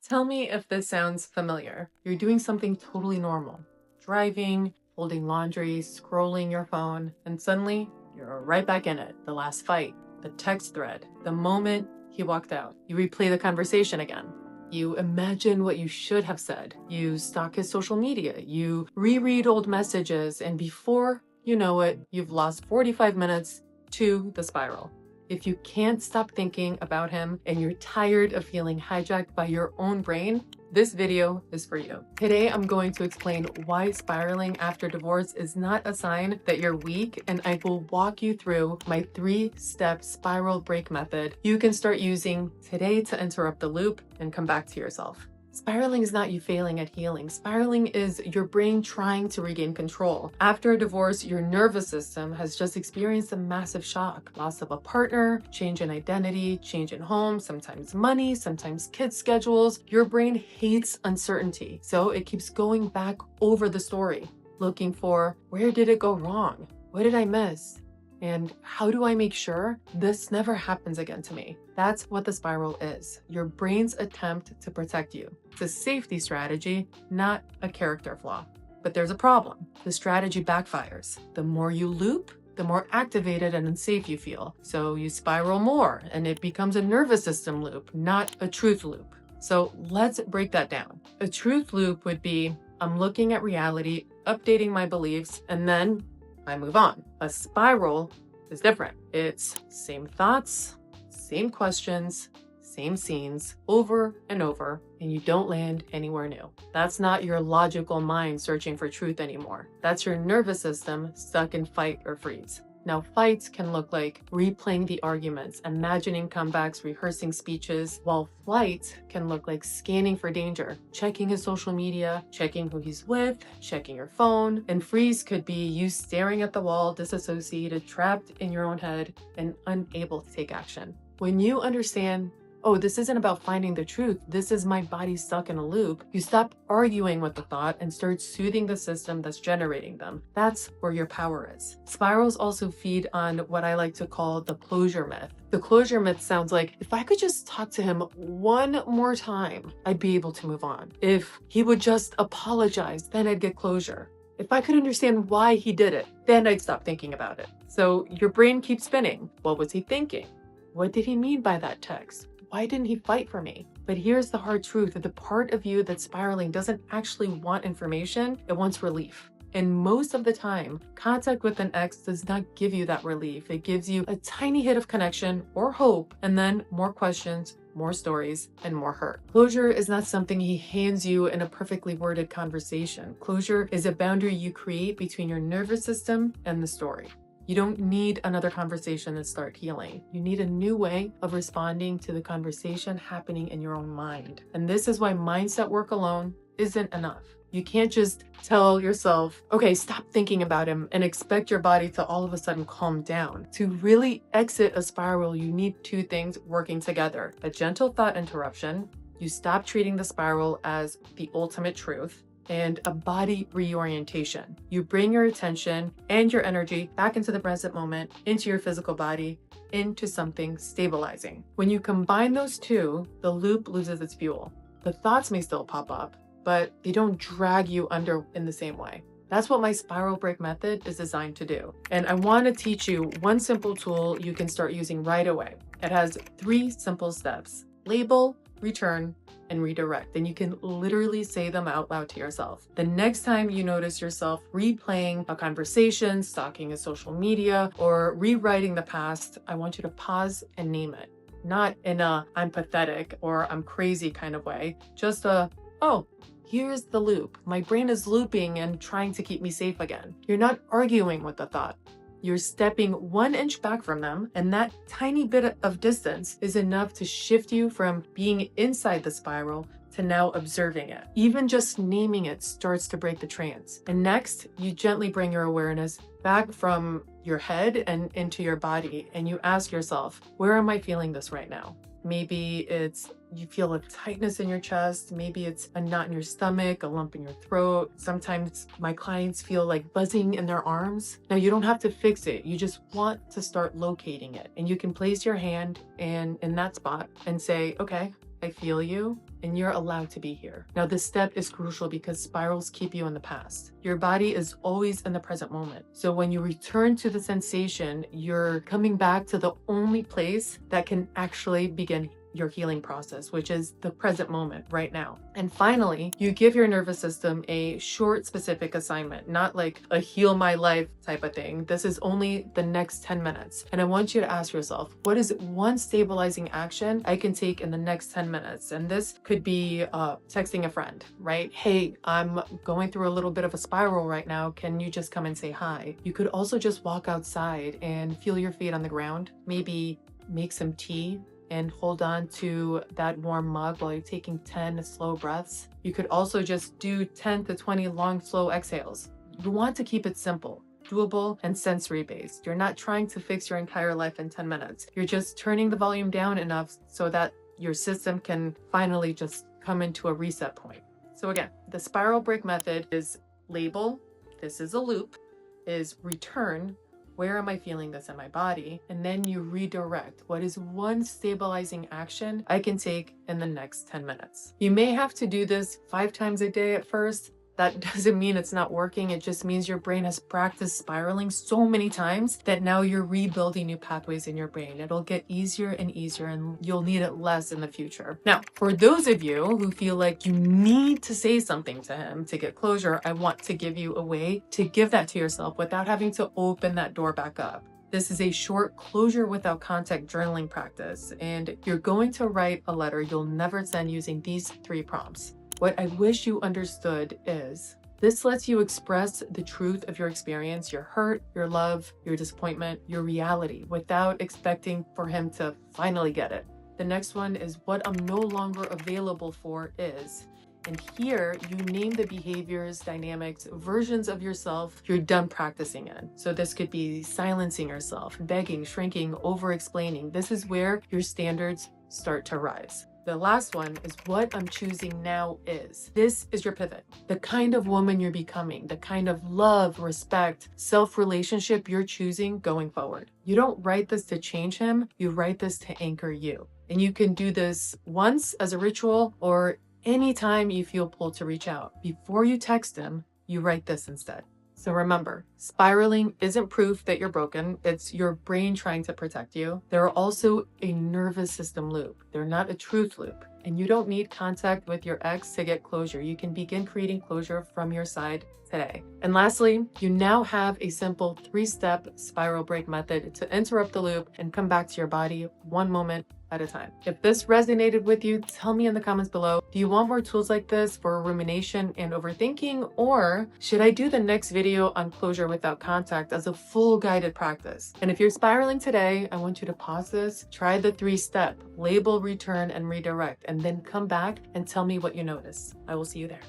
Tell me if this sounds familiar. You're doing something totally normal. Driving, folding laundry, scrolling your phone, and suddenly you're right back in it. The last fight, the text thread, the moment he walked out. You replay the conversation again. You imagine what you should have said. You stalk his social media. You reread old messages, and before you know it, you've lost 45 minutes to the spiral. If you can't stop thinking about him and you're tired of feeling hijacked by your own brain, this video is for you. Today, I'm going to explain why spiraling after divorce is not a sign that you're weak, and I will walk you through my 3-step spiral break method you can start using today to interrupt the loop and come back to yourself. Spiraling is not you failing at healing. Spiraling is your brain trying to regain control. After a divorce, your nervous system has just experienced a massive shock. Loss of a partner, change in identity, change in home, sometimes money, sometimes kids' schedules. Your brain hates uncertainty, so it keeps going back over the story, looking for where did it go wrong? What did I miss? And how do I make sure this never happens again to me? That's what the spiral is. Your brain's attempt to protect you. It's a safety strategy, not a character flaw. But there's a problem. The strategy backfires. The more you loop, the more activated and unsafe you feel. So you spiral more, and it becomes a nervous system loop, not a truth loop. So let's break that down. A truth loop would be, I'm looking at reality, updating my beliefs, and then I move on. A spiral is different. It's same thoughts, same questions, same scenes over and over, and you don't land anywhere new. That's not your logical mind searching for truth anymore. That's your nervous system stuck in fight or freeze. Now, fights can look like replaying the arguments, imagining comebacks, rehearsing speeches, while flight can look like scanning for danger, checking his social media, checking who he's with, checking your phone, and freeze could be you staring at the wall, disassociated, trapped in your own head, and unable to take action. When you understand, oh, this isn't about finding the truth, this is my body stuck in a loop, you stop arguing with the thought and start soothing the system that's generating them. That's where your power is. Spirals also feed on what I like to call the closure myth. The closure myth sounds like, if I could just talk to him one more time, I'd be able to move on. If he would just apologize, then I'd get closure. If I could understand why he did it, then I'd stop thinking about it. So your brain keeps spinning. What was he thinking? What did he mean by that text? Why didn't he fight for me? But here's the hard truth, that the part of you that's spiraling doesn't actually want information, it wants relief. And most of the time, contact with an ex does not give you that relief. It gives you a tiny hit of connection or hope, and then more questions, more stories, and more hurt. Closure is not something he hands you in a perfectly worded conversation. Closure is a boundary you create between your nervous system and the story. You don't need another conversation to start healing. You need a new way of responding to the conversation happening in your own mind. And this is why mindset work alone isn't enough. You can't just tell yourself, okay, stop thinking about him and expect your body to all of a sudden calm down. To really exit a spiral, you need 2 things working together. A gentle thought interruption. You stop treating the spiral as the ultimate truth. And a body reorientation. You bring your attention and your energy back into the present moment, into your physical body, into something stabilizing. When you combine those 2, the loop loses its fuel. The thoughts may still pop up, but they don't drag you under in the same way. That's what my spiral break method is designed to do. And I want to teach you one simple tool you can start using right away. It has 3 simple steps: label, return, and redirect. And you can literally say them out loud to yourself. The next time you notice yourself replaying a conversation, stalking a social media, or rewriting the past, I want you to pause and name it. Not in a I'm pathetic or I'm crazy kind of way, just a, oh, here's the loop. My brain is looping and trying to keep me safe again. You're not arguing with the thought. You're stepping 1 inch back from them, and that tiny bit of distance is enough to shift you from being inside the spiral to now observing it. Even just naming it starts to break the trance. And next, you gently bring your awareness back from your head and into your body, and you ask yourself, where am I feeling this right now? Maybe it's you feel a tightness in your chest. Maybe it's a knot in your stomach, a lump in your throat. Sometimes my clients feel like buzzing in their arms. Now, you don't have to fix it. You just want to start locating it. And you can place your hand in that spot and say, okay, I feel you, and you're allowed to be here. Now, this step is crucial because spirals keep you in the past. Your body is always in the present moment. So when you return to the sensation, you're coming back to the only place that can actually begin your healing process, which is the present moment right now. And finally, you give your nervous system a short, specific assignment, not like a heal my life type of thing. This is only the next 10 minutes. And I want you to ask yourself, what is one stabilizing action I can take in the next 10 minutes? And this could be texting a friend, right? Hey, I'm going through a little bit of a spiral right now. Can you just come and say hi? You could also just walk outside and feel your feet on the ground, maybe make some tea and hold on to that warm mug while you're taking 10 slow breaths. You could also just do 10 to 20 long, slow exhales. You want to keep it simple, doable, and sensory-based. You're not trying to fix your entire life in 10 minutes. You're just turning the volume down enough so that your system can finally just come into a reset point. So again, the spiral break method is label, this is a loop, is return, where am I feeling this in my body? And then you redirect. What is one stabilizing action I can take in the next 10 minutes? You may have to do this 5 times a day at first. That doesn't mean it's not working. It just means your brain has practiced spiraling so many times that now you're rebuilding new pathways in your brain. It'll get easier and easier and you'll need it less in the future. Now, for those of you who feel like you need to say something to him to get closure, I want to give you a way to give that to yourself without having to open that door back up. This is a short closure without contact journaling practice, and you're going to write a letter you'll never send using these 3 prompts. What I wish you understood is this lets you express the truth of your experience, your hurt, your love, your disappointment, your reality without expecting for him to finally get it. The next one is what I'm no longer available for is. And here you name the behaviors, dynamics, versions of yourself you're done practicing in. So this could be silencing yourself, begging, shrinking, over-explaining. This is where your standards start to rise. The last one is what I'm choosing now is. This is your pivot. The kind of woman you're becoming, the kind of love, respect, self-relationship you're choosing going forward. You don't write this to change him, you write this to anchor you. And you can do this once as a ritual or anytime you feel pulled to reach out. Before you text him, you write this instead. So remember, spiraling isn't proof that you're broken. It's your brain trying to protect you. They're also a nervous system loop. They're not a truth loop. And you don't need contact with your ex to get closure. You can begin creating closure from your side today. And lastly, you now have a simple 3-step spiral break method to interrupt the loop and come back to your body one moment at a time. If this resonated with you, tell me in the comments below. Do you want more tools like this for rumination and overthinking? Or should I do the next video on closure without contact as a full guided practice? And if you're spiraling today, I want you to pause this, try the 3-step, label, return, and redirect, and then come back and tell me what you notice. I will see you there.